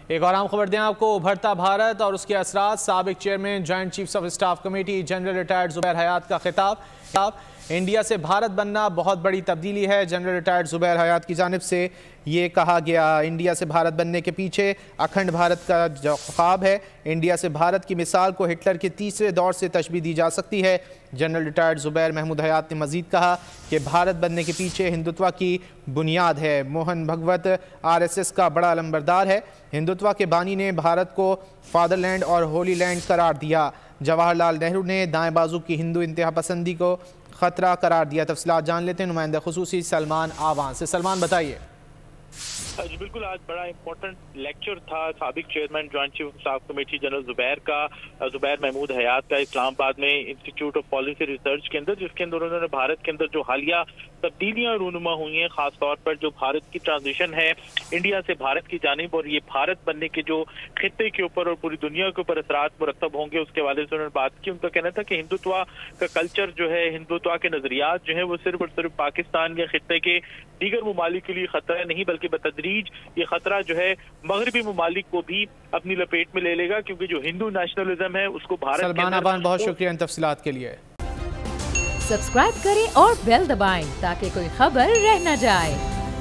ایک اور عام خبر دیں آپ کو، ابھرتا بھارت اور اس کے اثرات، سابق chairman joint chiefs of staff committee general retired Zubair Hayat کا خطاب۔ انڈیا سے بھارت بننا بہت بڑی تبدیلی ہے، جنرل ریٹائرڈ زبیر حیات کی جانب سے یہ کہا گیا۔ انڈیا سے بھارت بننے کے پیچھے اکھنڈ بھارت کا جو خواب ہے، انڈیا سے بھارت کی مثال کو ہٹلر کے تیسرے دور سے تشبیہ دی جا سکتی ہے۔ جنرل ریٹائرڈ زبیر محمود حیات نے مزید کہا کہ بھارت بننے کے پیچھے ہندوتوا کی بنیاد ہے۔ موہن بھگوت RSS کا بڑا علمبردار ہے۔ ہندوتوا کے بانی نے بھارت کو فادر لینڈ اور ہولی لینڈ قرار دیا۔ جواہر لال نہرو نے دائیں بازو کی ہندو انتہا پسندی کو خطرہ قرار دیا۔ تفصیلات جان لیتے ہیں نمائندہ خصوصی سلمان آوان سے۔ سلمان بتائیے۔ جی بالکل، آج بڑا امپورٹنٹ لیکچر تھا سابق chairman joint chief staff committee general Zubair Mahmood Hayat کا اسلام آباد میں انسٹیٹیوٹ آف پالیسی ریسرچ کے اندر، جس کے اندر انہوں نے بھارت کے اندر جو حالیہ تبدیلیاں رونما ہوئی ہیں، خاص طور پر جو بھارت کی ٹرانزیشن ہے انڈیا سے بھارت کی جانب، اور یہ بھارت بننے کے جو خطے کے اوپر اور پوری دنیا کے اوپر اثرات مرتب ہوں گے، اس کے حوالے سے انہوں نے بات کی۔ ان کا کہنا تھا کہ ہندوتوا کا کلچر جو ہے، ہندوتوا کے نظریات جو ہیں، وہ صرف اور صرف پاکستان یا خطے کے دیگر ممالک کے لیے خطرہ نہیں، بلکہ بتدریج یہ خطرہ جو ہے مغربی ممالک کو بھی اپنی لپیٹ میں لے لے گا، کیونکہ جو ہندو نیشنلزم ہے اس کو بھارت کے سلمان آوان بہت شکریہ ان تفصیلات کے لیے۔ سبسکرائب کریں اور بیل دبائیں تاکہ کوئی خبر رہ نہ جائے۔